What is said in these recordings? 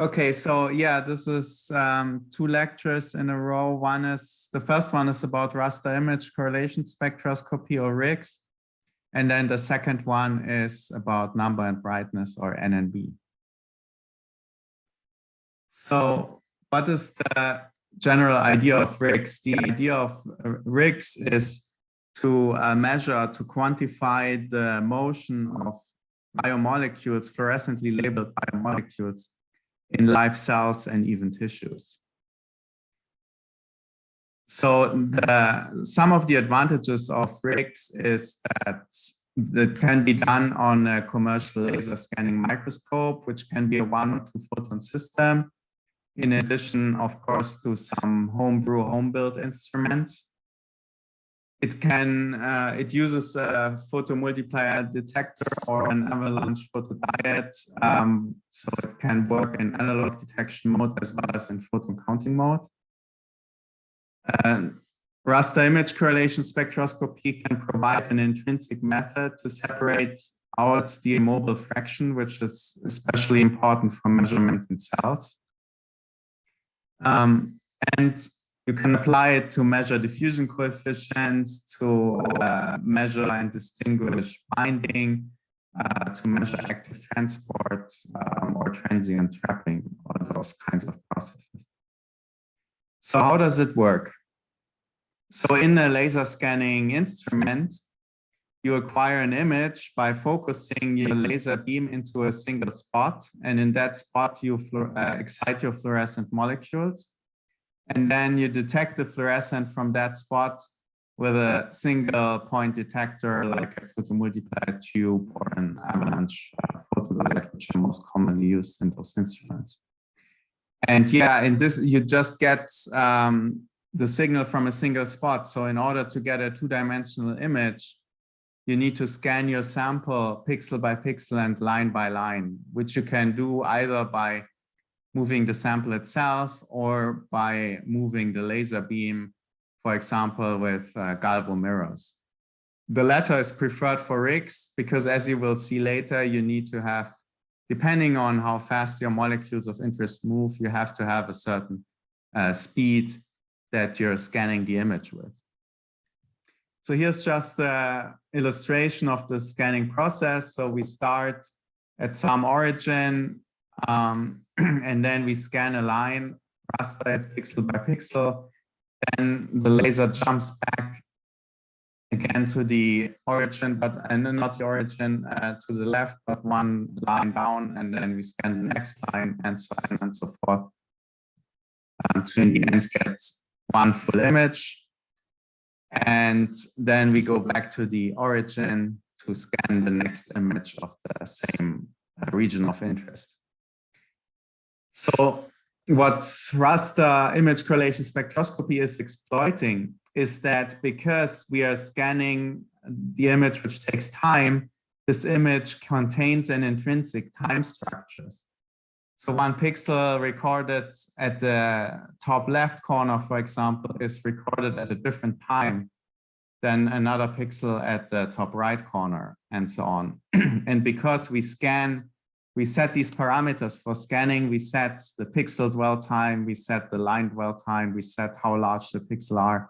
Okay, so yeah, this is 2 lectures in a row. The first one is about raster image correlation spectroscopy, or RICS. And then the second one is about number and brightness, or NNB. So what is the general idea of RICS? The idea of RICS is to measure, to quantify the motion of biomolecules, fluorescently labeled biomolecules, in live cells and even tissues. So some of the advantages of RICS is that it can be done on a commercial laser scanning microscope, which can be a 1 or 2 photon system, in addition, of course, to some home-built instruments. It uses a photomultiplier detector or an avalanche photodiode, so it can work in analog detection mode as well as in photon counting mode. Raster image correlation spectroscopy can provide an intrinsic method to separate out the immobile fraction, which is especially important for measurement in cells. And you can apply it to measure diffusion coefficients, to measure and distinguish binding, to measure active transport, or transient trapping, or those kinds of processes. So how does it work? So in a laser scanning instrument, you acquire an image by focusing your laser beam into a single spot. And in that spot, you excite your fluorescent molecules. And then you detect the fluorescent from that spot with a single point detector, like a photomultiplier tube or an avalanche photodiode, which are most commonly used in those instruments. And yeah, in this, you just get the signal from a single spot. So in order to get a 2-dimensional image, you need to scan your sample pixel by pixel and line by line, which you can do either by moving the sample itself or by moving the laser beam, for example, with galvo mirrors. The latter is preferred for RICS because, as you will see later, you need to have, depending on how fast your molecules of interest move, you have to have a certain speed that you're scanning the image with. So here's just an illustration of the scanning process. So we start at some origin, and then we scan a line, raster it pixel by pixel. Then the laser jumps back again to the origin, and not the origin, to the left, but one line down, and then we scan the next line, and so on and so forth, to in the end get one full image. And then we go back to the origin to scan the next image of the same region of interest. So what raster image correlation spectroscopy is exploiting is that because we are scanning the image, which takes time, this image contains an intrinsic time structures. So one pixel recorded at the top left corner, for example, is recorded at a different time than another pixel at the top right corner, and so on. And because we scan, we set these parameters for scanning. We set the pixel dwell time, we set the line dwell time, we set how large the pixels are.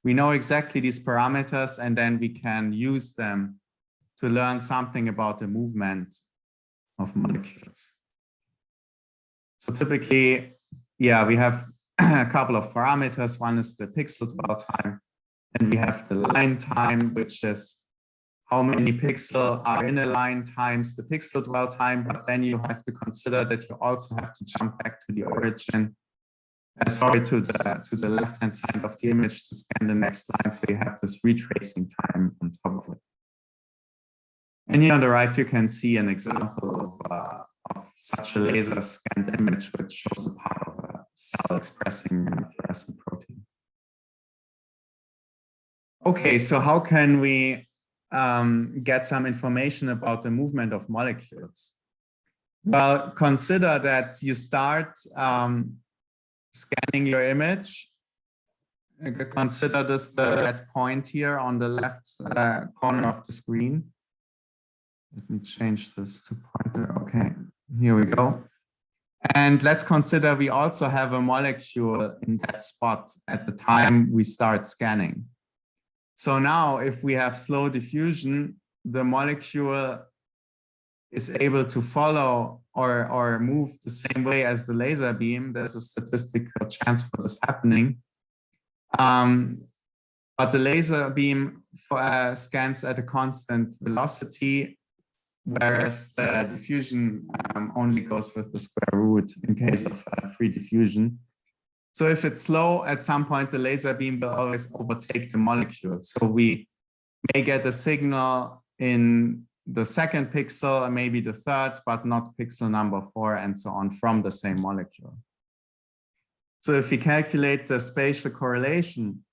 We know exactly these parameters, and then we can use them to learn something about the movement of molecules. So typically, yeah, we have a couple of parameters. One is the pixel dwell time, and we have the line time, which is how many pixels are in a line times the pixel dwell time. But then you have to consider that you also have to jump back to the origin, to the left-hand side of the image to scan the next line. So you have this retracing time on top of it. And here on the right, you can see an example of such a laser scanned image, which shows a part of a cell expressing a fluorescent protein. Okay, so how can we get some information about the movement of molecules? Well, consider that you start scanning your image. Consider this the red point here on the left corner of the screen. Let me change this to pointer. Okay, here we go. And let's consider we also have a molecule in that spot at the time we start scanning. So now if we have slow diffusion, the molecule is able to follow or move the same way as the laser beam. There's a statistical chance for this happening. But the laser beam scans at a constant velocity, whereas the diffusion only goes with the square root in case of free diffusion. So if it's slow, at some point the laser beam will always overtake the molecule. So we may get a signal in the second pixel and maybe the third, but not pixel number 4 and so on from the same molecule. So if we calculate the spatial correlation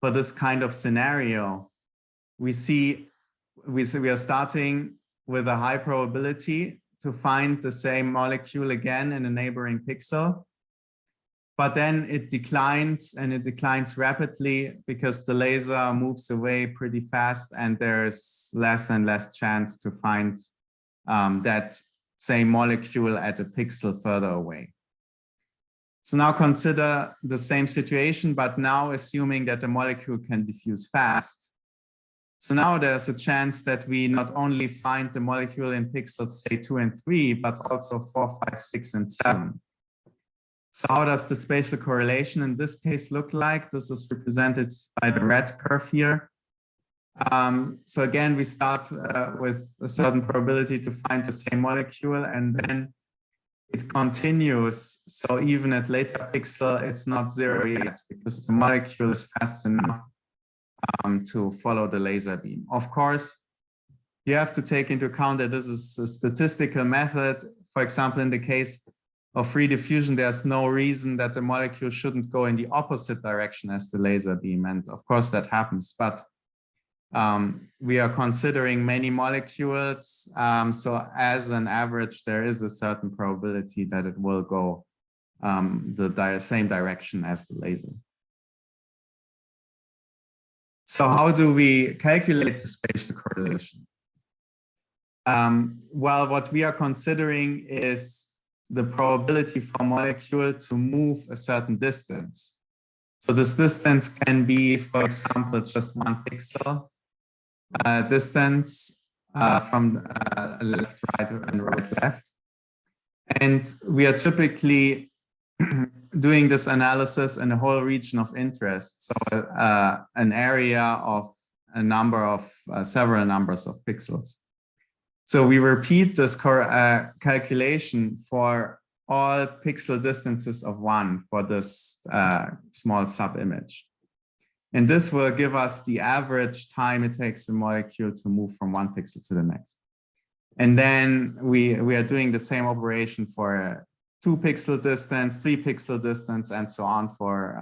for this kind of scenario, we are starting with a high probability to find the same molecule again in a neighboring pixel. But then it declines, and it declines rapidly because the laser moves away pretty fast and there's less and less chance to find that same molecule at a pixel further away. So now consider the same situation, but now assuming that the molecule can diffuse fast. So now there's a chance that we not only find the molecule in pixels, say 2 and 3, but also 4, 5, 6, and 7. So how does the spatial correlation in this case look like? This is represented by the red curve here. So again, we start with a certain probability to find the same molecule, and then it continues. So even at later pixel, it's not 0 yet because the molecule is fast enough to follow the laser beam. Of course, you have to take into account that this is a statistical method. For example, in the case of free diffusion, there's no reason that the molecule shouldn't go in the opposite direction as the laser beam. And of course that happens, but we are considering many molecules. So as an average, there is a certain probability that it will go the same direction as the laser. So how do we calculate the spatial correlation? Well, what we are considering is the probability for a molecule to move a certain distance. So this distance can be, for example, just 1 pixel distance from left, right, and right, left. And we are typically doing this analysis in a whole region of interest. So an area of a number of several numbers of pixels. So we repeat this calculation for all pixel distances of 1 for this small sub-image. And this will give us the average time it takes a molecule to move from 1 pixel to the next. And then we are doing the same operation for 2 pixel distance, 3 pixel distance, and so on for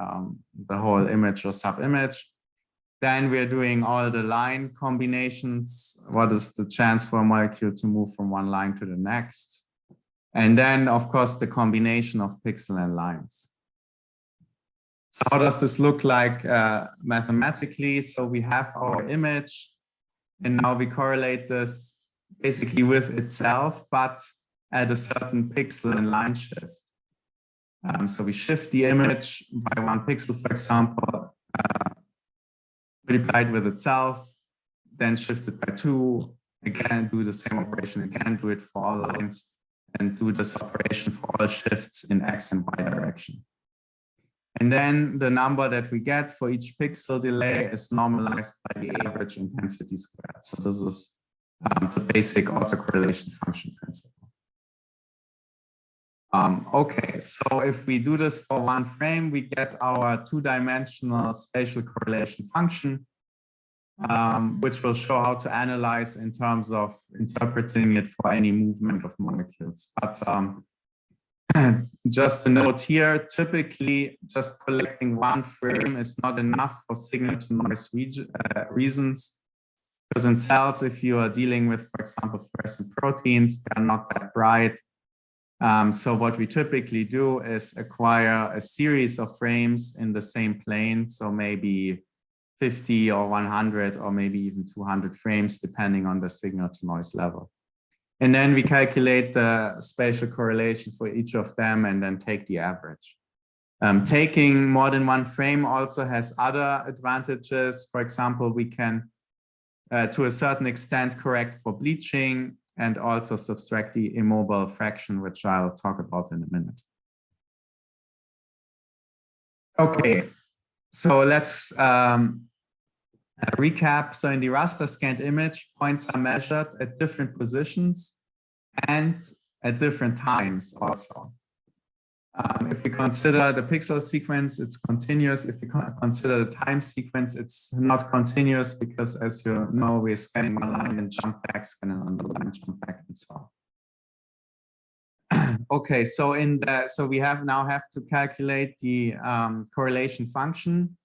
the whole image or sub-image. Then we are doing all the line combinations. What is the chance for a molecule to move from one line to the next? And then, of course, the combination of pixel and lines. So how does this look like mathematically? So we have our image, and now we correlate this basically with itself, but at a certain pixel and line shift. So we shift the image by 1 pixel, for example, multiplied with itself, then shift it by 2, again, do the same operation again, do it for all lines, and do this operation for all shifts in X and Y direction. And then the number that we get for each pixel delay is normalized by the average intensity squared. So this is the basic autocorrelation function principle. Okay, so if we do this for 1 frame, we get our 2-dimensional spatial correlation function, which will show how to analyze in terms of interpreting it for any movement of molecules. But just a note here, typically just collecting 1 frame is not enough for signal-to-noise reasons. Because in cells, if you are dealing with, for example, fluorescent proteins, they're not that bright. So what we typically do is acquire a series of frames in the same plane. So maybe 50 or 100 or maybe even 200 frames, depending on the signal to noise level. And then we calculate the spatial correlation for each of them and then take the average. Taking more than one frame also has other advantages. For example, we can, to a certain extent, correct for bleaching and also subtract the immobile fraction, which I'll talk about in a minute. Okay, so let's recap. So in the raster scanned image, points are measured at different positions and at different times also. If we consider the pixel sequence, it's continuous. If we consider the time sequence, it's not continuous because, as you know, we're scanning one line and jump back, scanning another line, jump back, and so on. Okay, so we now have to calculate the correlation function,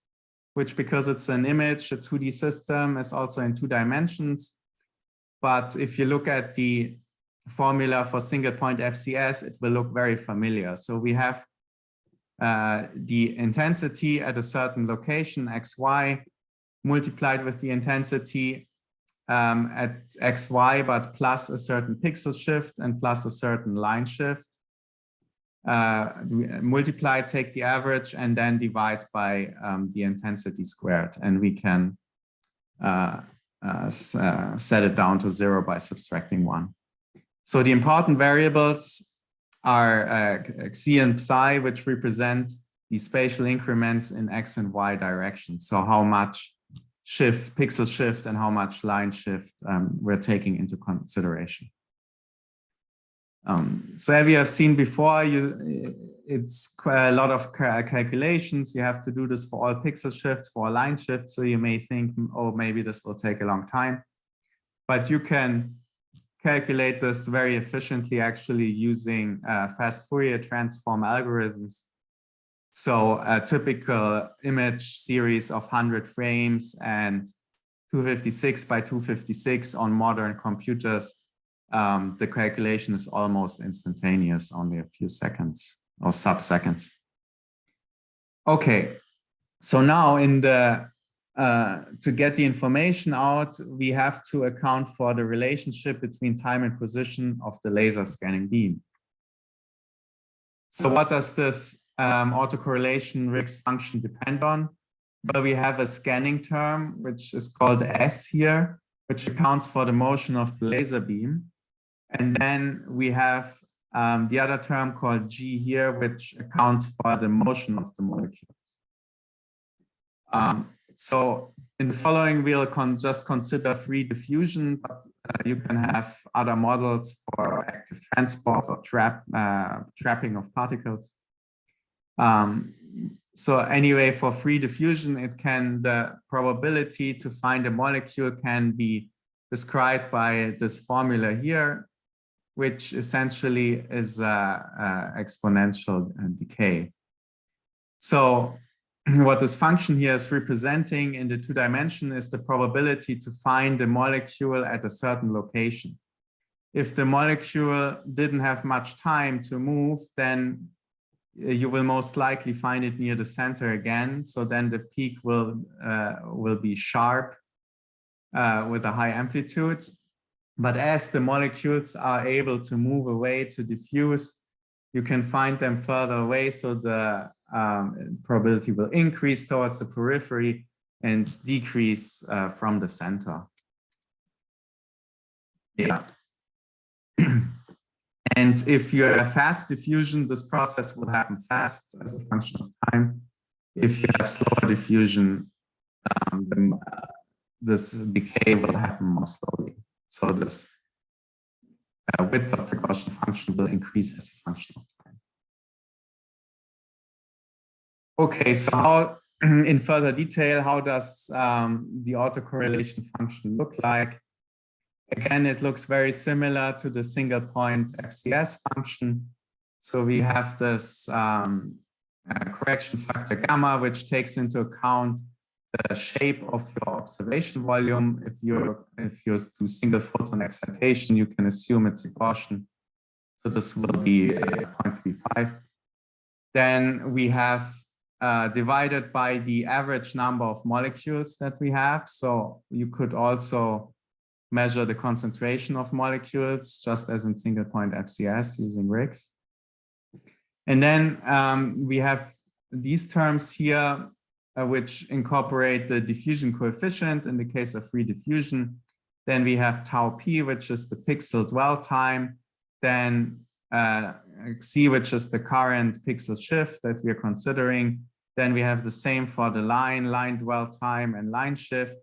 which, because it's an image, a 2D system, is also in 2 dimensions. But if you look at the formula for single point FCS, it will look very familiar. So we have the intensity at a certain location, XY, multiplied with the intensity at XY, but plus a certain pixel shift and plus a certain line shift. Multiply, take the average, and then divide by the intensity squared. And we can set it down to 0 by subtracting 1. So the important variables are xi and psi, which represent the spatial increments in x and y directions. So how much pixel shift and how much line shift we're taking into consideration. So as we have seen before, it's quite a lot of calculations. You have to do this for all pixel shifts, for all line shifts. So you may think, oh, maybe this will take a long time. But you can calculate this very efficiently, actually, using fast Fourier transform algorithms. So a typical image series of 100 frames and 256 by 256 on modern computers, the calculation is almost instantaneous, only a few seconds or sub-seconds. Okay, so now in the to get the information out, we have to account for the relationship between time and position of the laser scanning beam. So what does this autocorrelation RICS function depend on? Well, we have a scanning term, which is called S here, which accounts for the motion of the laser beam. And then we have the other term called G here, which accounts for the motion of the molecules. So in the following, we'll just consider free diffusion, but you can have other models for active transport or trapping of particles. So anyway, for free diffusion, the probability to find a molecule can be described by this formula here, which essentially is exponential decay. So what this function here is representing in the 2 dimension is the probability to find a molecule at a certain location. If the molecule didn't have much time to move, then you will most likely find it near the center again. So then the peak will be sharp with a high amplitude. But as the molecules are able to move away to diffuse, you can find them further away. So the probability will increase towards the periphery and decrease from the center. Yeah. And if you have fast diffusion, this process will happen fast as a function of time. If you have slower diffusion, then this decay will happen more slowly. So this width of the Gaussian function will increase as a function of time. Okay, so how, in further detail, how does the autocorrelation function look like? Again, it looks very similar to the single point FCS function. So we have this correction factor gamma, which takes into account the shape of your observation volume. If you do single photon excitation, you can assume it's a Gaussian. So this will be 0.35. Then we have divided by the average number of molecules that we have. So you could also measure the concentration of molecules, just as in single point FCS using RICS. And then we have these terms here, which incorporate the diffusion coefficient in the case of free diffusion. Then we have tau p, which is the pixel dwell time. Then c, which is the current pixel shift that we are considering. Then we have the same for the line dwell time, and line shift.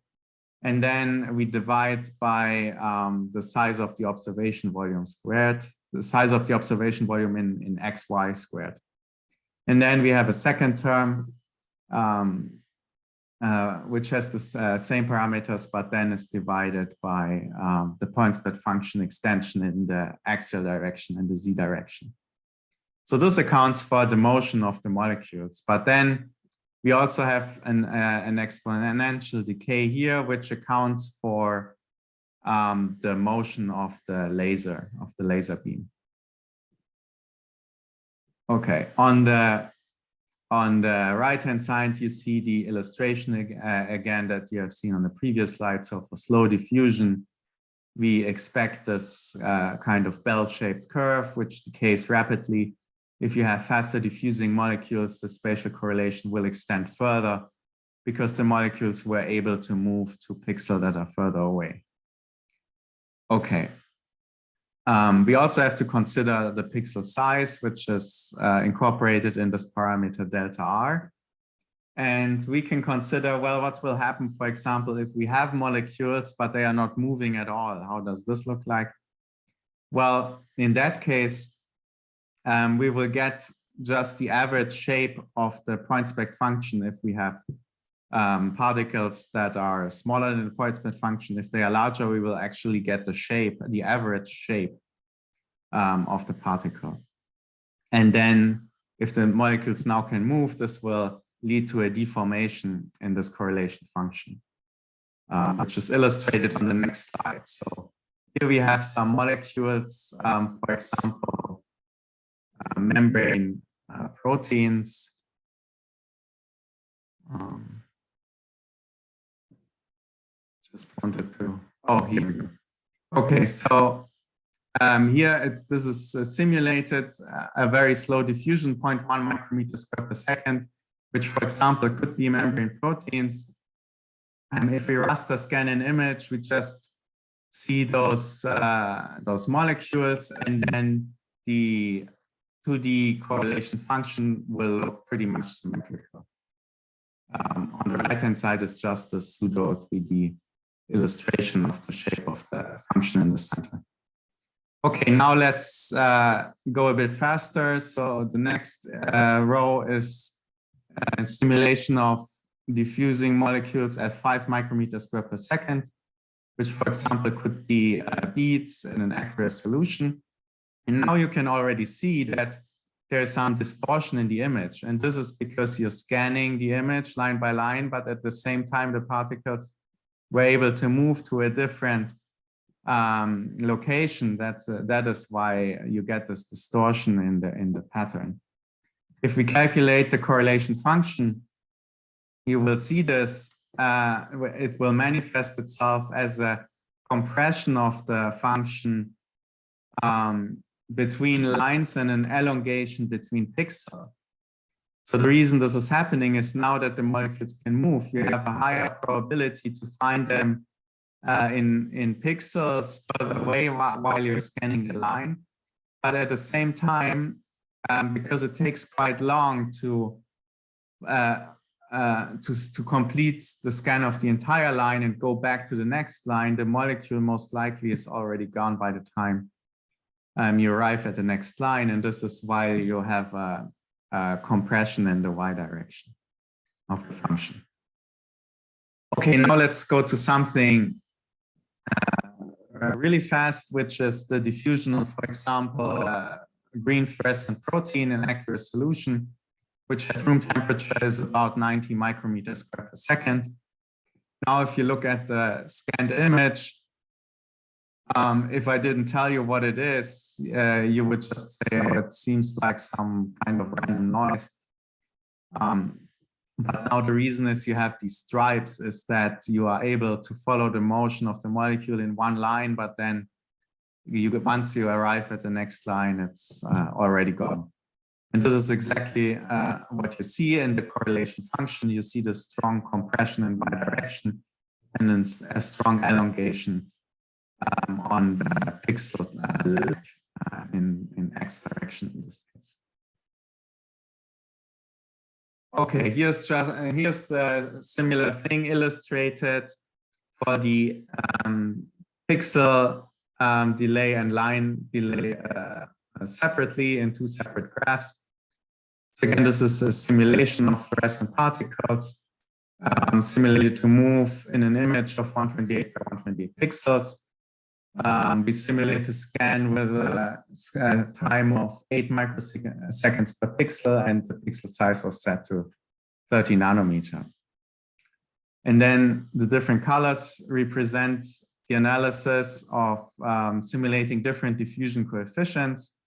And then we divide by the size of the observation volume squared, the size of the observation volume in xy squared. And then we have a second term, which has the same parameters, but then is divided by the point spread function extension in the axial direction and the z direction. So this accounts for the motion of the molecules. But then we also have an exponential decay here, which accounts for the motion of the laser beam. Okay, on the right-hand side, you see the illustration again that you have seen on the previous slide. So for slow diffusion, we expect this kind of bell-shaped curve, which decays rapidly. If you have faster diffusing molecules, the spatial correlation will extend further because the molecules were able to move to pixels that are further away. Okay. We also have to consider the pixel size, which is incorporated in this parameter delta R. And we can consider, well, what will happen, for example, if we have molecules, but they are not moving at all? How does this look like? Well, in that case, we will get just the average shape of the point spec function if we have particles that are smaller than the point spec function. If they are larger, we will actually get the shape, the average shape of the particle. And then if the molecules now can move, this will lead to a deformation in this correlation function, which is illustrated on the next slide. So here we have some molecules, for example, membrane proteins. Just wanted to, oh, here we go. Okay, so here this is simulated a very slow diffusion, 0.1 micrometer squared per second, which, for example, could be membrane proteins. And if we raster scan an image, we just see those molecules, and then the 2D correlation function will look pretty much symmetrical. On the right-hand side is just a pseudo 3D illustration of the shape of the function in the center. Okay, now let's go a bit faster. So the next row is a simulation of diffusing molecules at 5 micrometers squared per second, which, for example, could be beads in an accurate solution. And now you can already see that there's some distortion in the image. And this is because you're scanning the image line by line, but at the same time, the particles were able to move to a different location. That is why you get this distortion in the pattern. If we calculate the correlation function, you will see this. It will manifest itself as a compression of the function between lines and an elongation between pixels. So the reason this is happening is now that the molecules can move, you have a higher probability to find them in pixels further away while you're scanning the line. But at the same time, because it takes quite long to complete the scan of the entire line and go back to the next line, the molecule most likely is already gone by the time you arrive at the next line. And this is why you have a compression in the y direction of the function. Okay, now let's go to something really fast, which is the diffusion of, for example, green fluorescent protein in accurate solution, which at room temperature is about 90 micrometers squared per second. Now, if you look at the scanned image, if I didn't tell you what it is, you would just say, oh, it seems like some kind of random noise. But now the reason is you have these stripes is that you are able to follow the motion of the molecule in one line, but then once you arrive at the next line, it's already gone. And this is exactly what you see in the correlation function. You see the strong compression in bidirection and then a strong elongation on the pixel in X direction in this case. Okay, here's the similar thing illustrated for the pixel delay and line delay separately in two separate graphs. So again, this is a simulation of fluorescent particles simulated to move in an image of 128 by 128 pixels. We simulate to scan with a time of 8 microseconds per pixel, and the pixel size was set to 30 nanometer. And then the different colors represent the analysis of simulating different diffusion coefficients.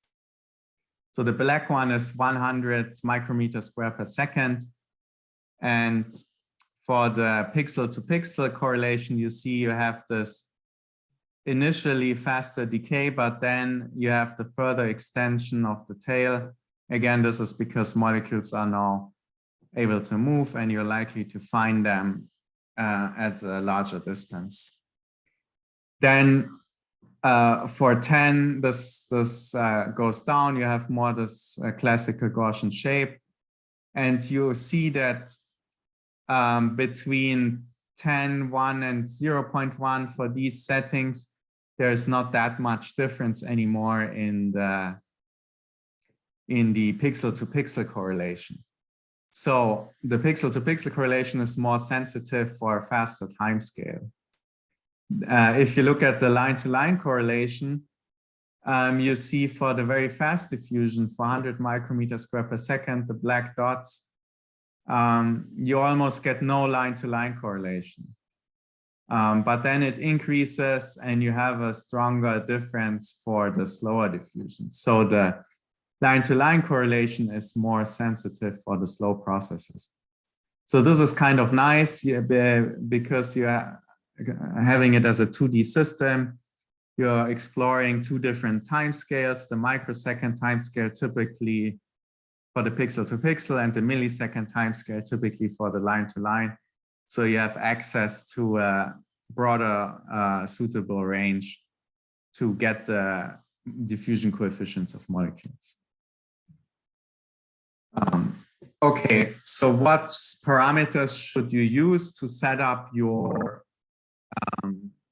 So the black one is 100 micrometers square per second. And for the pixel to pixel correlation, you see you have this initially faster decay, but then you have the further extension of the tail. Again, this is because molecules are now able to move and you're likely to find them at a larger distance. Then for 10, this goes down. You have more this classical Gaussian shape. And you see that between 10, 1, and 0.1 for these settings, there's not that much difference anymore in the pixel-to-pixel correlation. So the pixel-to-pixel correlation is more sensitive for a faster time scale. If you look at the line-to-line correlation, you see for the very fast diffusion, for 100 micrometers square per second, the black dots, you almost get no line-to-line correlation. But then it increases and you have a stronger difference for the slower diffusion. So the line-to-line correlation is more sensitive for the slow processes. So this is kind of nice because you are having it as a 2D system. You're exploring two different time scales, the microsecond time scale typically for the pixel to pixel and the millisecond time scale typically for the line to line. So you have access to a broader suitable range to get the diffusion coefficients of molecules. Okay, so what parameters should you use to set up your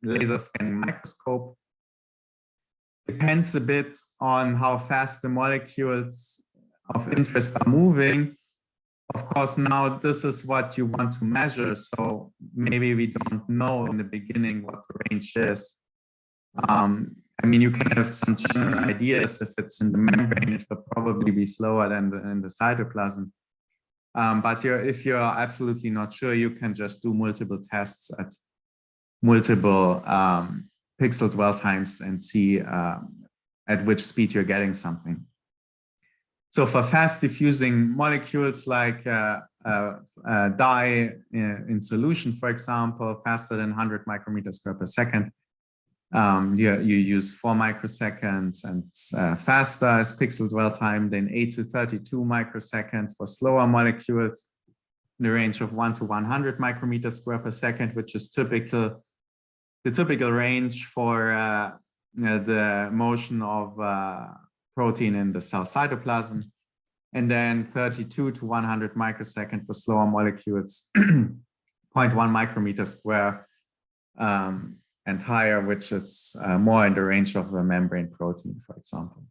laser scanning microscope? Depends a bit on how fast the molecules of interest are moving. Of course, now this is what you want to measure. So maybe we don't know in the beginning what the range is. I mean, you can have some general ideas. If it's in the membrane, it will probably be slower than in the cytoplasm. But if you're absolutely not sure, you can just do multiple tests at multiple pixel dwell times and see at which speed you're getting something. So for fast diffusing molecules like dye in solution, for example, faster than 100 micrometers square per second, you use 4 microseconds, and faster as pixel dwell time than 8 to 32 microseconds for slower molecules in the range of 1 to 100 micrometers square per second, which is the typical range for the motion of protein in the cell cytoplasm, and then 32 to 100 microseconds for slower molecules, 0.1 micrometer square and higher, which is more in the range of a membrane protein, for example.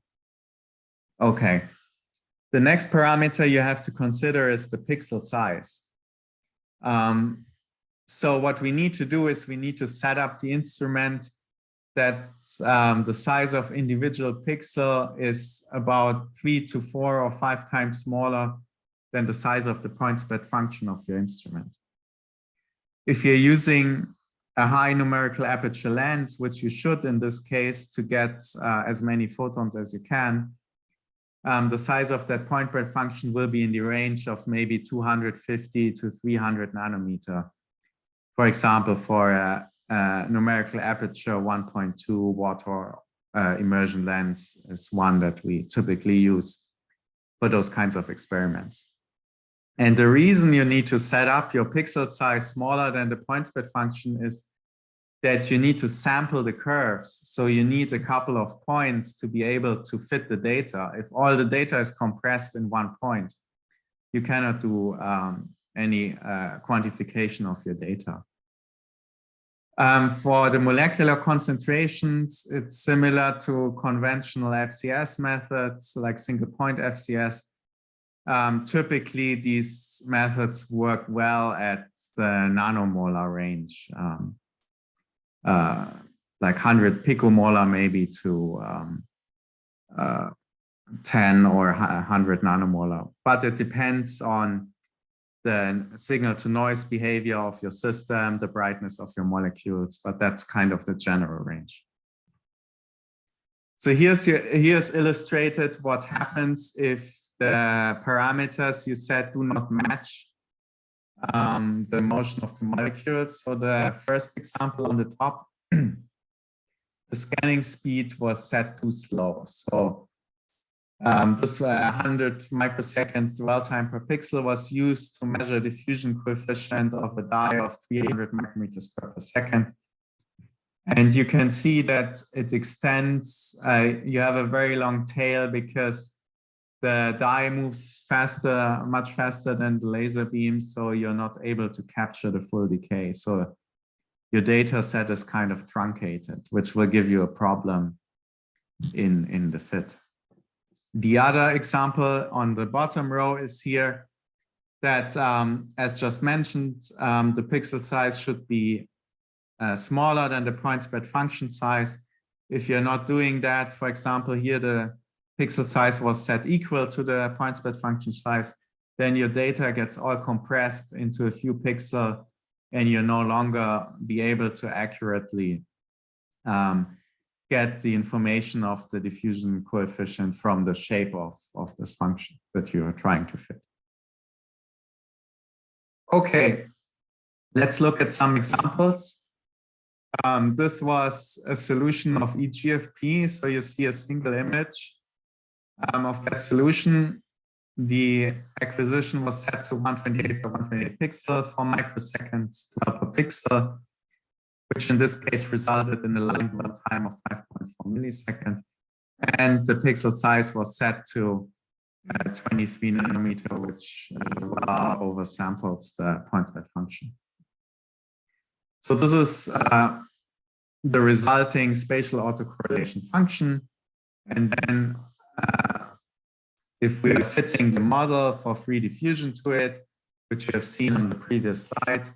Okay, the next parameter you have to consider is the pixel size. So what we need to do is we need to set up the instrument that the size of individual pixel is about 3 to 4 or 5 times smaller than the size of the point spread function of your instrument. If you're using a high numerical aperture lens, which you should in this case to get as many photons as you can, the size of that point breadth function will be in the range of maybe 250 to 300 nanometer. For example, for a numerical aperture 1.2 watt immersion lens is one that we typically use for those kinds of experiments. And the reason you need to set up your pixel size smaller than the point spread function is that you need to sample the curves. So you need a couple of points to be able to fit the data. If all the data is compressed in one point, you cannot do any quantification of your data. For the molecular concentrations, it's similar to conventional FCS methods like single point FCS. Typically, these methods work well at the nanomolar range, like 100 picomolar maybe to 10 or 100 nanomolar. But it depends on the signal to noise behavior of your system, the brightness of your molecules, but that's kind of the general range. So here's illustrated what happens if the parameters you set do not match the motion of the molecules. So the first example on the top, the scanning speed was set too slow. So this 100 microsecond dwell time per pixel was used to measure diffusion coefficient of a dye of 300 micrometers per second. And you can see that it extends, you have a very long tail because the dye moves faster, much faster than the laser beam, so you're not able to capture the full decay. So your data set is kind of truncated, which will give you a problem in the fit. The other example on the bottom row is here that, as just mentioned, the pixel size should be smaller than the point spread function size. If you're not doing that, for example, here the pixel size was set equal to the point spread function size, then your data gets all compressed into a few pixels and you're no longer be able to accurately get the information of the diffusion coefficient from the shape of this function that you are trying to fit. Okay, let's look at some examples. This was a solution of EGFP. So you see a single image of that solution. The acquisition was set to 128 by 128 pixel for microseconds per pixel, which in this case resulted in a line dwell time of 5.4 milliseconds. And the pixel size was set to 23 nanometer, which well oversamples the point spread function. So this is the resulting spatial autocorrelation function. And then if we are fitting the model for free diffusion to it, which you have seen on the previous slide,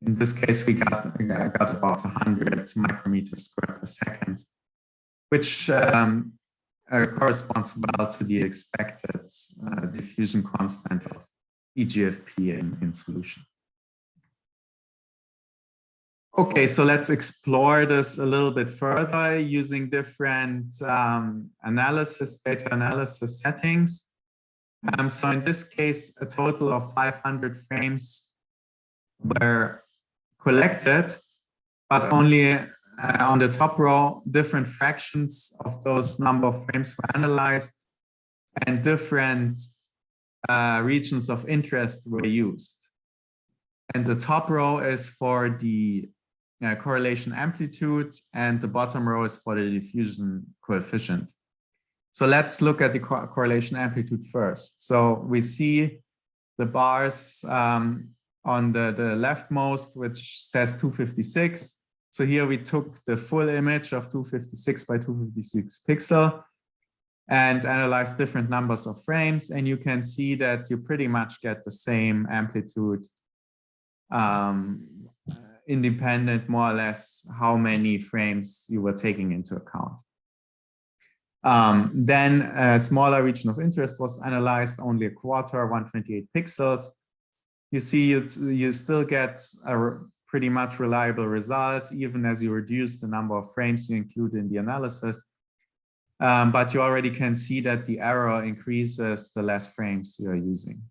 in this case, we got about 100 micrometers squared per second, which corresponds well to the expected diffusion constant of EGFP in solution. Okay, so let's explore this a little bit further using different data analysis settings. So in this case, a total of 500 frames were collected, but only on the top row, different fractions of those number of frames were analyzed and different regions of interest were used. And the top row is for the correlation amplitude and the bottom row is for the diffusion coefficient. So let's look at the correlation amplitude first. So we see the bars on the leftmost, which says 256. So here we took the full image of 256 by 256 pixel and analyzed different numbers of frames. And you can see that you pretty much get the same amplitude independent more or less how many frames you were taking into account. Then a smaller region of interest was analyzed, only a quarter, 128 pixels. You see you still get a pretty much reliable results, even as you reduce the number of frames you include in the analysis. but you already can see that the error increases the less frames you're using.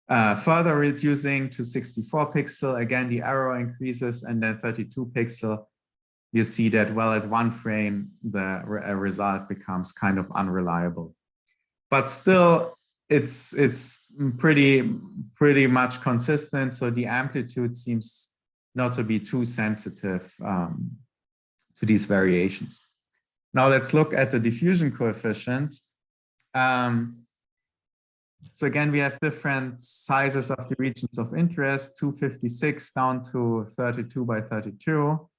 Further reducing to 64 pixel, again, the error increases, and then 32 pixel, you see that, well, at 1 frame, the result becomes kind of unreliable. But still, it's pretty much consistent, so the amplitude seems not to be too sensitive to these variations. Now let's look at the diffusion coefficient. So again, we have different sizes of the regions of interest, 256 down to 32 by 32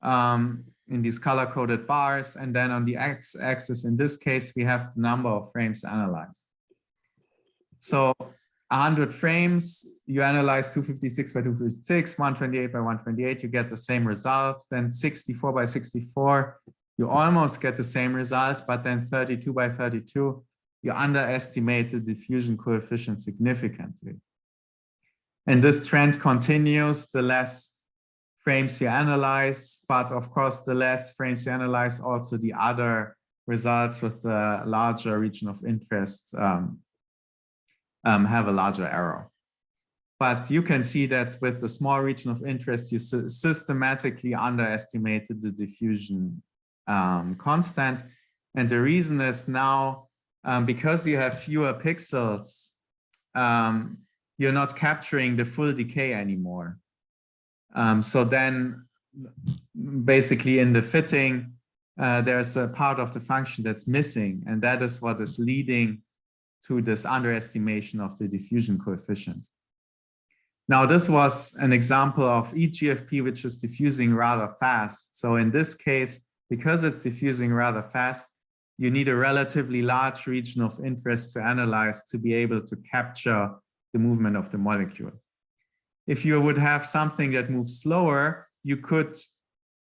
in these color-coded bars. And then on the x-axis, in this case, we have the number of frames analyzed. So 100 frames, you analyze 256 by 256, 128 by 128, you get the same result. Then 64 by 64, you almost get the same result, but then 32 by 32, you underestimate the diffusion coefficient significantly. And this trend continues the less frames you analyze, but of course, the less frames you analyze, also the other results with the larger region of interest have a larger error. But you can see that with the small region of interest, you systematically underestimated the diffusion constant. And the reason is now, because you have fewer pixels, you're not capturing the full decay anymore. So then basically in the fitting, there's a part of the function that's missing, and that is what is leading to this underestimation of the diffusion coefficient. Now, this was an example of EGFP, which is diffusing rather fast. So in this case, because it's diffusing rather fast, you need a relatively large region of interest to analyze to be able to capture the movement of the molecule. If you would have something that moves slower, you could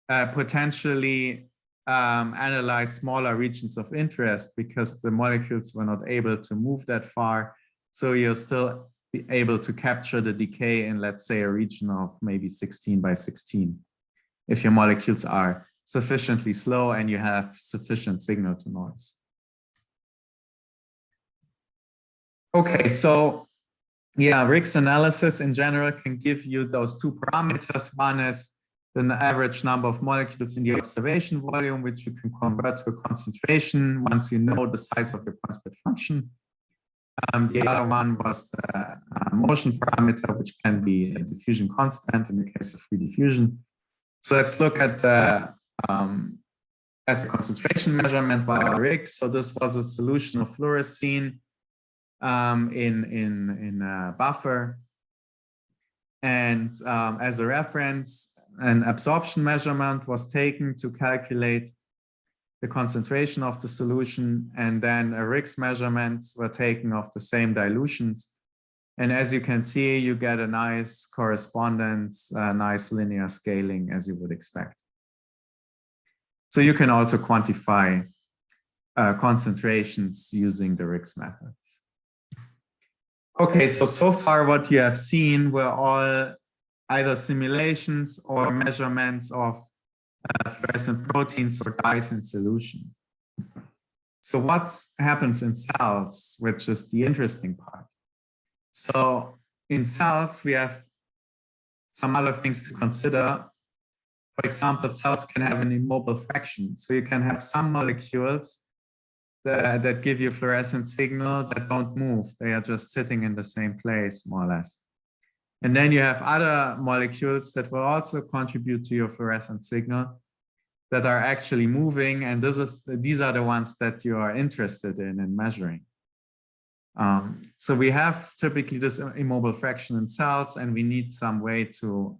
potentially analyze smaller regions of interest because the molecules were not able to move that far. So you'll still be able to capture the decay in, let's say, a region of maybe 16 by 16, if your molecules are sufficiently slow and you have sufficient signal to noise. Okay, so yeah, RICS analysis in general can give you those two parameters. One is the average number of molecules in the observation volume, which you can convert to a concentration once you know the size of your point-spread function. The other one was the motion parameter, which can be a diffusion constant in the case of free diffusion. So let's look at the concentration measurement via RICS. So this was a solution of fluorescein in a buffer. And as a reference, an absorption measurement was taken to calculate the concentration of the solution, and then a RICS measurements were taken of the same dilutions. And as you can see, you get a nice correspondence, a nice linear scaling as you would expect. So you can also quantify concentrations using the RICS methods. Okay, so far what you have seen were all either simulations or measurements of fluorescent proteins or dyes in solution. So what happens in cells, which is the interesting part? So in cells, we have some other things to consider. For example, cells can have an immobile fraction. So you can have some molecules that give you fluorescent signal that don't move. They are just sitting in the same place, more or less. And then you have other molecules that will also contribute to your fluorescent signal that are actually moving. And these are the ones that you are interested in measuring. So we have typically this immobile fraction in cells, and we need some way to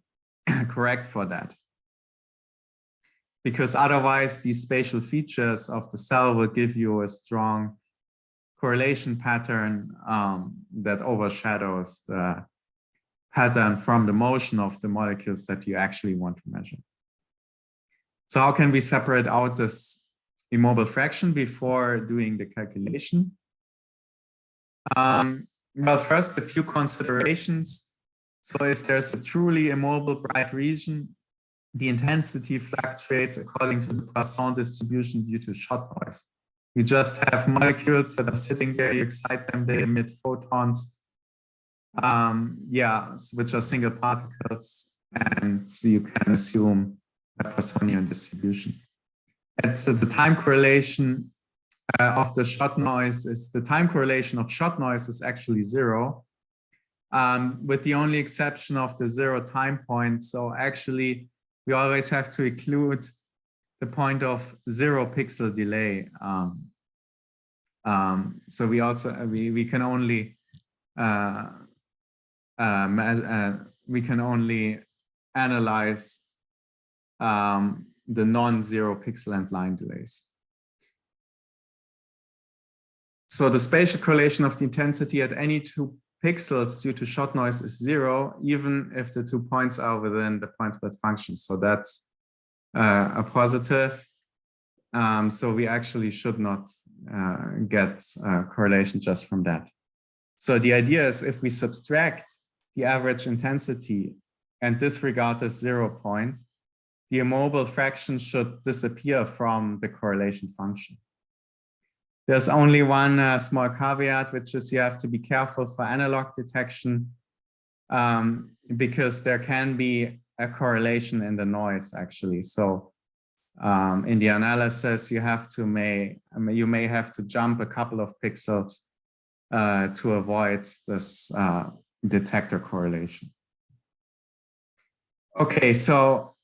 correct for that. Because otherwise, these spatial features of the cell will give you a strong correlation pattern that overshadows the pattern from the motion of the molecules that you actually want to measure. So how can we separate out this immobile fraction before doing the calculation? Well, first, a few considerations. So if there's a truly immobile bright region, the intensity fluctuates according to the Poisson distribution due to shot noise. You just have molecules that are sitting there, you excite them, they emit photons, which are single particles, and so you can assume a Poissonian distribution. And so the time correlation of the shot noise is, the time correlation of shot noise is actually 0, with the only exception of the 0 time point. So actually, we always have to include the point of 0 pixel delay. So we also we can only analyze the non-zero pixel and line delays. So the spatial correlation of the intensity at any 2 pixels due to shot noise is 0, even if the 2 points are within the point split function. So that's a positive. So we actually should not get correlation just from that. So the idea is, if we subtract the average intensity and disregard the 0 point, the immobile fraction should disappear from the correlation function. There's only one small caveat, which is you have to be careful for analog detection, because there can be a correlation in the noise, actually. So in the analysis, you may have to jump a couple of pixels to avoid this detector correlation. Okay, so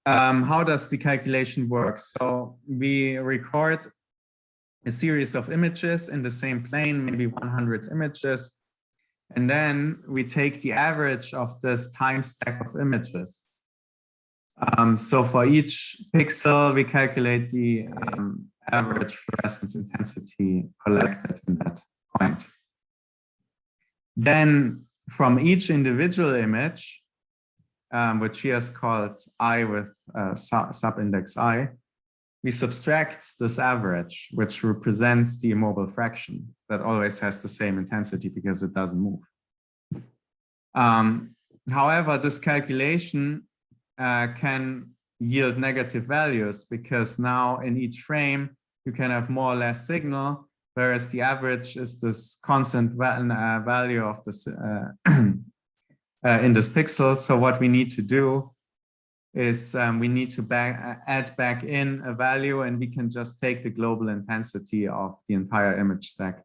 how does the calculation work? So we record a series of images in the same plane, maybe 100 images, and then we take the average of this time stack of images. So for each pixel, we calculate the average fluorescence intensity collected in that point. Then from each individual image, which here is called I with subindex I, we subtract this average, which represents the immobile fraction that always has the same intensity because it doesn't move. However, this calculation can yield negative values, because now in each frame you can have more or less signal, whereas the average is this constant value of this in this pixel. So what we need to do is we need to add back in a value, and we can just take the global intensity of the entire image stack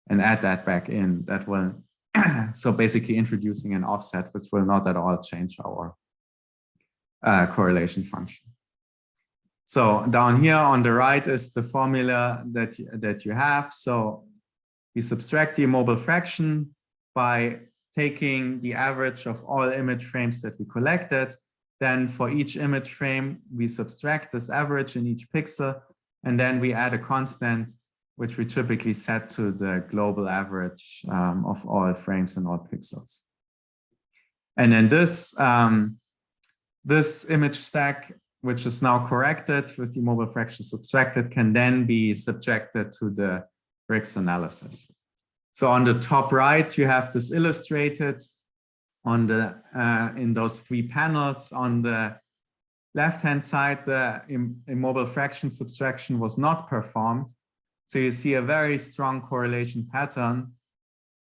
and add that back in. That will so basically introducing an offset, which will not at all change our correlation function. So down here on the right is the formula that you have. So we subtract the immobile fraction by taking the average of all image frames that we collected. Then for each image frame, we subtract this average in each pixel, and then we add a constant, which we typically set to the global average of all frames and all pixels. And then this image stack, which is now corrected with the immobile fraction subtracted, can then be subjected to the RICS analysis. So on the top right, you have this illustrated on the in those 3 panels. On the left-hand side, the immobile fraction subtraction was not performed. So you see a very strong correlation pattern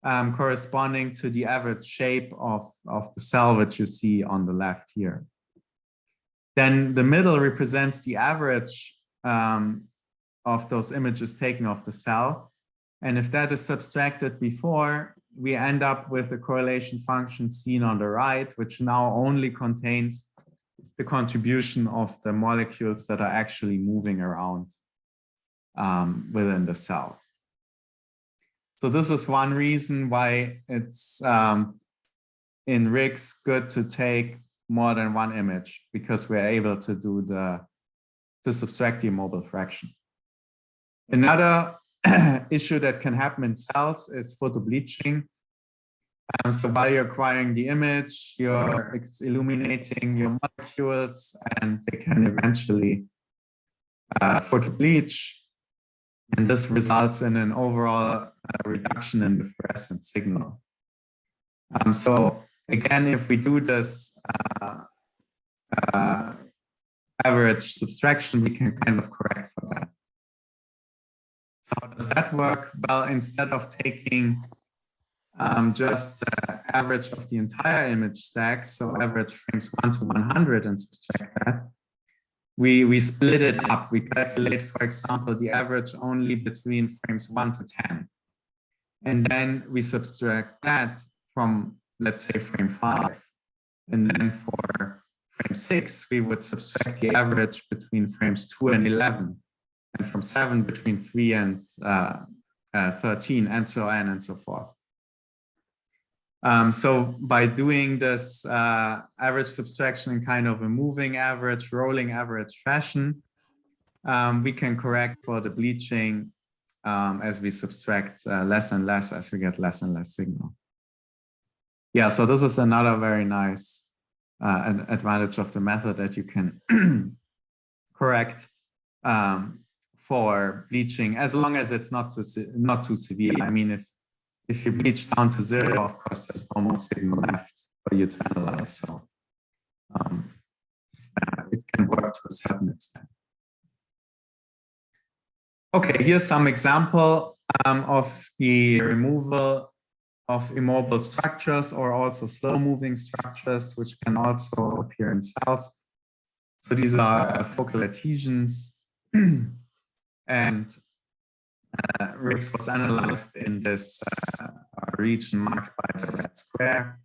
corresponding to the average shape of the cell, which you see on the left here. Then the middle represents the average of those images taken of the cell. And if that is subtracted before, we end up with the correlation function seen on the right, which now only contains the contribution of the molecules that are actually moving around within the cell. So this is one reason why it's in RICS good to take more than one image, because we're able to do to subtract the immobile fraction. Another issue that can happen in cells is photobleaching. So while you're acquiring the image, you're illuminating your molecules, and they can eventually photobleach. And this results in an overall reduction in the fluorescent signal. So again, if we do this average subtraction, we can kind of correct for that. So how does that work? Well, instead of taking just the average of the entire image stack, so average frames 1 to 100 and subtract that, we split it up. We calculate, for example, the average only between frames 1 to 10. And then we subtract that from, let's say, frame 5. And then for frame 6, we would subtract the average between frames 2 and 11. And from 7 between 3 and 13, and so on and so forth. So by doing this average subtraction in kind of a moving average, rolling average fashion, we can correct for the bleaching as we subtract less and less as we get less and less signal. Yeah, so this is another very nice advantage of the method, that you can correct for bleaching as long as it's not too severe. I mean, if you bleach down to 0, of course, there's no more signal left for you to analyze. So it can work to a certain extent. Okay, here's some example of the removal of immobile structures, or also slow-moving structures, which can also appear in cells. So these are focal adhesions, and RICS was analyzed in this region marked by the red square.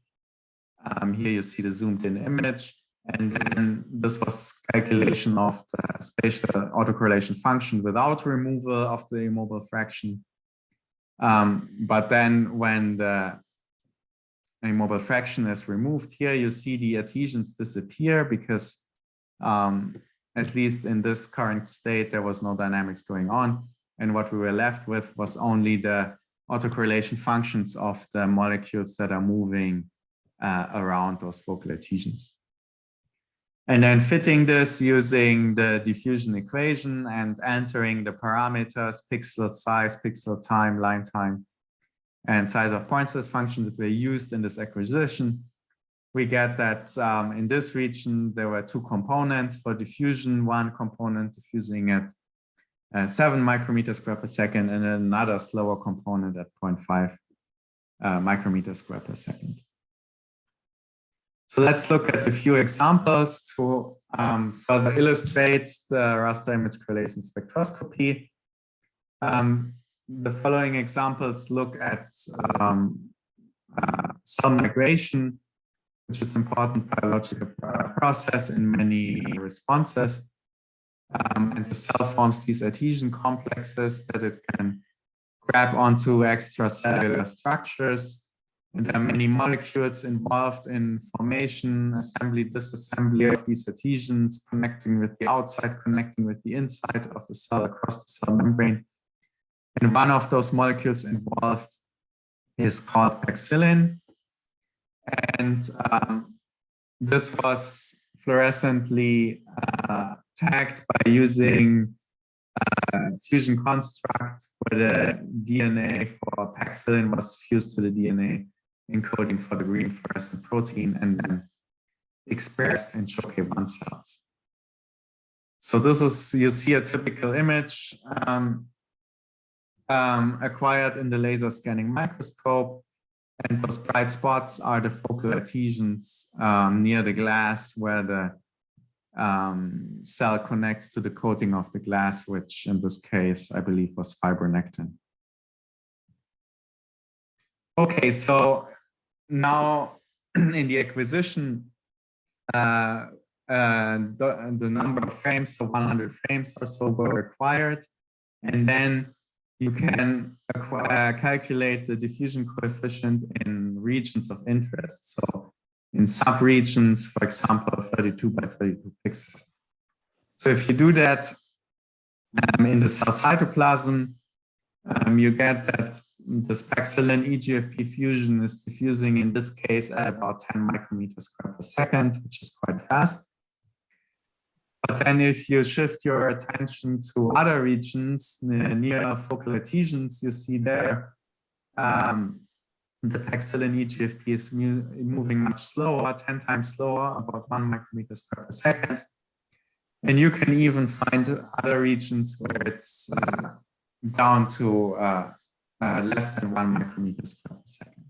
Here you see the zoomed-in image, and then this was calculation of the spatial autocorrelation function without removal of the immobile fraction. But then when the immobile fraction is removed, here you see the adhesions disappear, because at least in this current state, there was no dynamics going on. And what we were left with was only the autocorrelation functions of the molecules that are moving around those focal adhesions. And then fitting this using the diffusion equation and entering the parameters, pixel size, pixel time, line time, and size of points width function that were used in this acquisition, we get that in this region, there were 2 components for diffusion, 1 component diffusing at 7 micrometers square per second, and another slower component at 0.5 micrometers square per second. So let's look at a few examples to further illustrate the raster image correlation spectroscopy. The following examples look at cell migration, which is an important biological process in many responses. And the cell forms these adhesion complexes that it can grab onto extracellular structures. And there are many molecules involved in formation, assembly, disassembly of these adhesions, connecting with the outside, connecting with the inside of the cell across the cell membrane. And one of those molecules involved is called paxillin. And this was fluorescently tagged by using fusion construct, where the DNA for paxillin was fused to the DNA encoding for the green fluorescent protein, and then expressed in CHOK1 cells. So this is, you see a typical image acquired in the laser scanning microscope, and those bright spots are the focal adhesions near the glass, where the cell connects to the coating of the glass, which in this case, I believe, was fibronectin. Okay, so now in the acquisition, the number of frames, so 100 frames or so, were required. And then you can calculate the diffusion coefficient in regions of interest. So in subregions, for example, 32 by 32 pixels. So if you do that in the cell cytoplasm, you get that this paxillin-EGFP fusion is diffusing in this case at about 10 micrometers square per second, which is quite fast. But then if you shift your attention to other regions near focal adhesions, you see there the paxillin-EGFP is moving much slower, 10 times slower, about 1 micrometer square per second. And you can even find other regions where it's down to less than 1 micrometer square per second.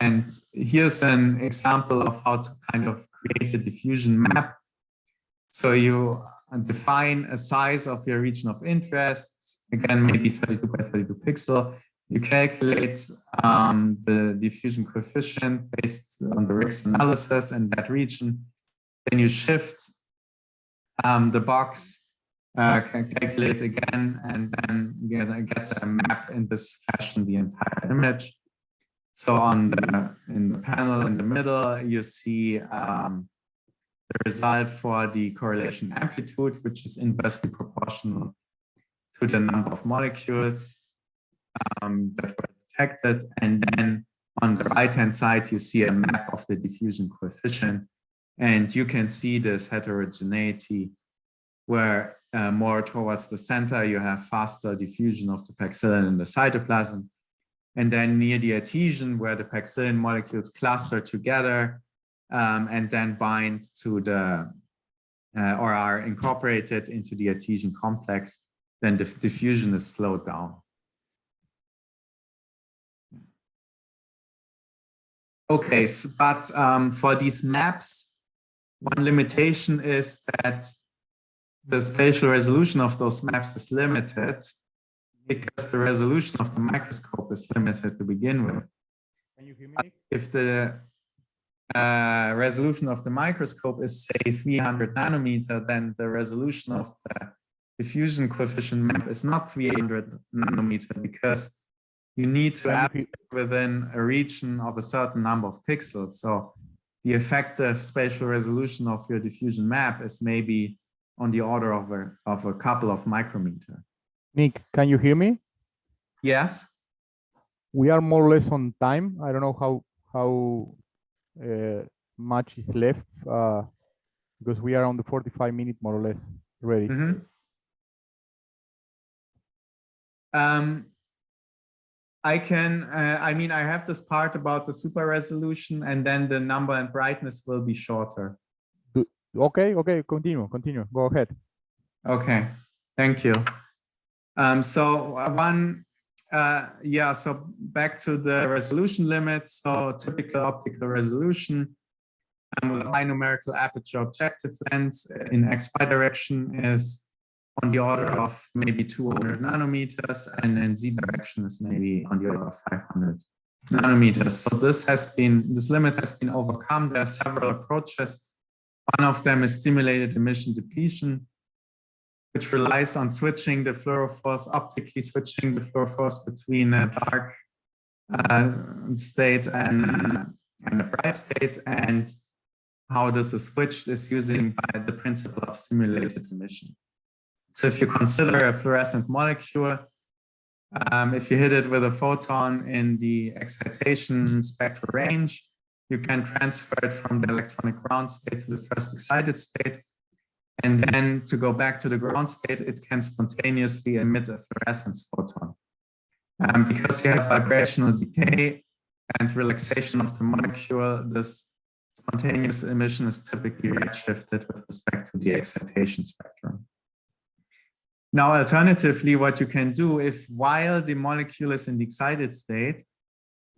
And here's an example of how to kind of create a diffusion map. So you define a size of your region of interest, again, maybe 32 by 32 pixel. You calculate the diffusion coefficient based on the RICS analysis in that region. Then you shift the box, calculate again, and then get a map in this fashion, the entire image. So in the panel in the middle, you see the result for the correlation amplitude, which is inversely proportional to the number of molecules that were detected. And then on the right-hand side, you see a map of the diffusion coefficient. And you can see this heterogeneity where more towards the center, you have faster diffusion of the paxillin in the cytoplasm. And then near the adhesion, where the paxillin molecules cluster together and then bind to the, or are incorporated into the adhesion complex, then the diffusion is slowed down. Okay, so, but for these maps, one limitation is that the spatial resolution of those maps is limited because the resolution of the microscope is limited to begin with. Can you hear me? If the resolution of the microscope is, say, 300 nanometer, then the resolution of the diffusion coefficient map is not 300 nanometer because you need to have it within a region of a certain number of pixels. So the effective spatial resolution of your diffusion map is maybe on the order of a couple of micrometer. Nick, can you hear me? Yes. We are more or less on time. I don't know how much is left because we are on the 45-minute more or less ready. Mm-hmm. I can, I mean, I have this part about the super resolution and then the number and brightness will be shorter. Okay, continue, go ahead. Okay, thank you. So back to the resolution limit. So typical optical resolution with a high numerical aperture objective lens in XY direction is on the order of maybe 200 nanometers, and in Z direction is maybe on the order of 500 nanometers. So this limit has been overcome. There are several approaches. One of them is stimulated emission depletion, which relies on switching the fluorophores, optically switching the fluorophores between a dark state and a bright state. And how this is switched is using by the principle of stimulated emission. So if you consider a fluorescent molecule, if you hit it with a photon in the excitation spectral range, you can transfer it from the electronic ground state to the first excited state. And then to go back to the ground state, it can spontaneously emit a fluorescence photon. Because you have vibrational decay and relaxation of the molecule, this spontaneous emission is typically redshifted with respect to the excitation spectrum. Now, alternatively, what you can do, if while the molecule is in the excited state,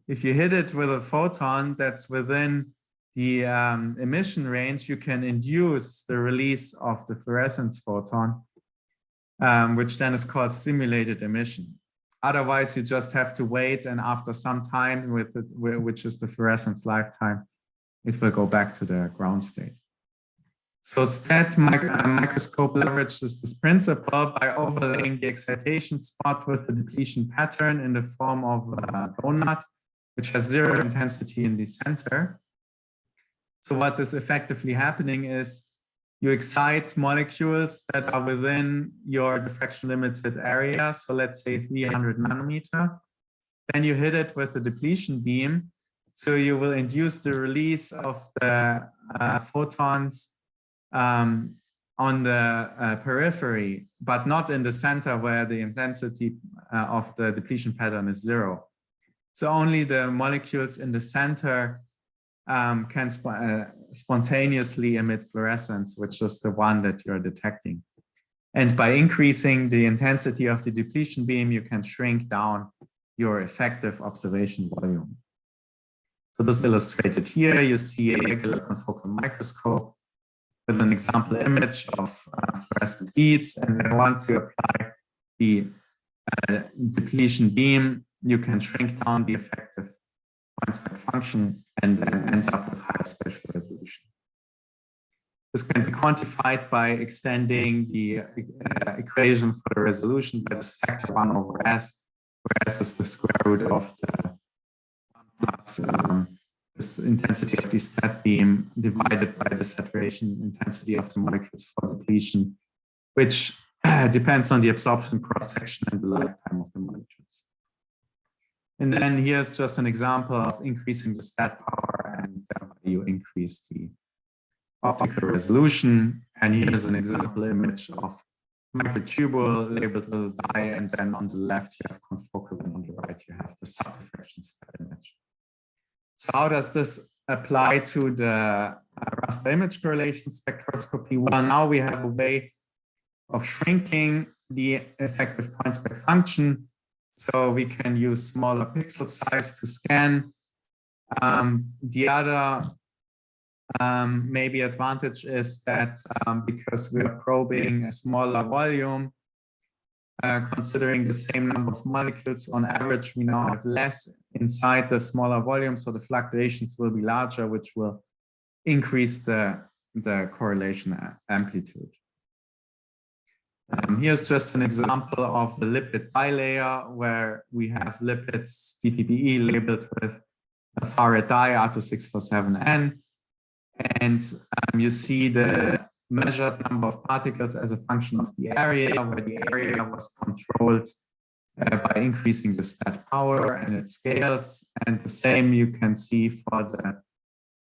if you hit it with a photon that's within the emission range, you can induce the release of the fluorescence photon, which then is called stimulated emission. Otherwise, you just have to wait, and after some time, which is the fluorescence lifetime, it will go back to the ground state. So STED microscope leverages this principle by overlaying the excitation spot with the depletion pattern in the form of a donut, which has zero intensity in the center. So what is effectively happening is you excite molecules that are within your diffraction limited area. So let's say 300 nanometer. Then you hit it with the depletion beam. So you will induce the release of the photons on the periphery, but not in the center where the intensity of the depletion pattern is 0. So only the molecules in the center can spontaneously emit fluorescence, which is the one that you're detecting. And by increasing the intensity of the depletion beam, you can shrink down your effective observation volume. So this is illustrated here. You see a regular confocal microscope with an example image of fluorescent beads, and then once you apply the depletion beam, you can shrink down the effective point-spec function and ends up with higher spatial resolution. This can be quantified by extending the equation for the resolution by this factor 1 over s, where s is the square root of the 1 plus this intensity of the STED beam divided by the saturation intensity of the molecules for depletion, which depends on the absorption cross-section and the lifetime of the molecules. And then here's just an example of increasing the STED power, and you increase the optical resolution. And here's an example image of microtubule labeled little dye, and then on the left you have confocal, and on the right you have the subtraction STED image. So how does this apply to the raster image correlation spectroscopy? Well, now we have a way of shrinking the effective point-spec function, so we can use smaller pixel size to scan. The other maybe advantage is that because we are probing a smaller volume, considering the same number of molecules, on average, we now have less inside the smaller volume, so the fluctuations will be larger, which will increase the correlation amplitude. Here's just an example of the lipid bilayer where we have lipids DPPE labeled with a far-red dye R2647N, and you see the measured number of particles as a function of the area, where the area was controlled by increasing the STED power, and it scales. And the same you can see for the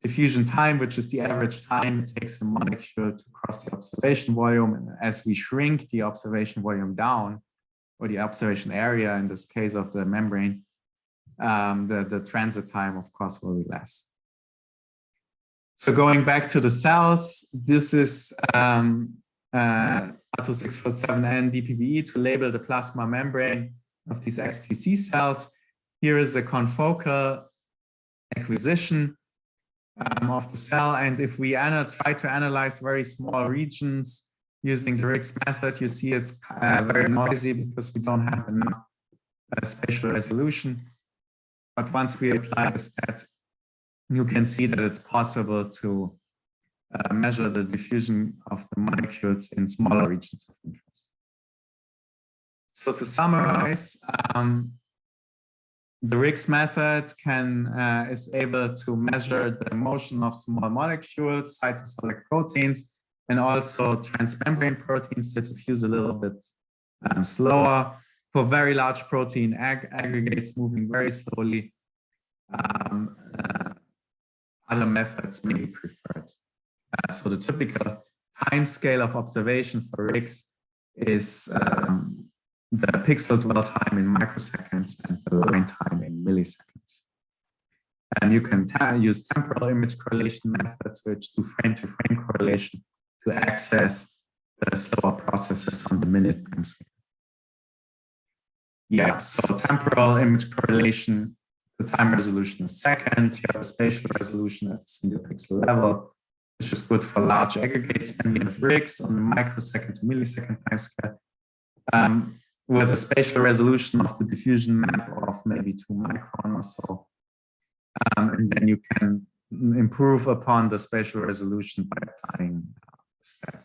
diffusion time, which is the average time it takes the molecule to cross the observation volume. And as we shrink the observation volume down, or the observation area in this case of the membrane, the transit time, of course, will be less. So going back to the cells, this is R2647N DPPE to label the plasma membrane of these XTC cells. Here is a confocal acquisition of the cell, and if we try to analyze very small regions using the RICS method, you see it's very noisy because we don't have enough spatial resolution. But once we apply the STED, you can see that it's possible to measure the diffusion of the molecules in smaller regions of interest. So to summarize, the RICS method is able to measure the motion of small molecules, cytosolic proteins, and also transmembrane proteins that diffuse a little bit slower. For very large protein aggregates moving very slowly, other methods may be preferred. So the typical time scale of observation for RICS is the pixel dwell time in microseconds and the line time in milliseconds. And you can use temporal image correlation methods, which do frame-to-frame correlation to access the slower processes on the minute time scale. Yeah, so temporal image correlation, the time resolution is second. You have a spatial resolution at the single pixel level, which is good for large aggregates. Then we have RICS on the microsecond to millisecond time scale, with a spatial resolution of the diffusion map of maybe 2 micron or so. And then you can improve upon the spatial resolution by applying STED.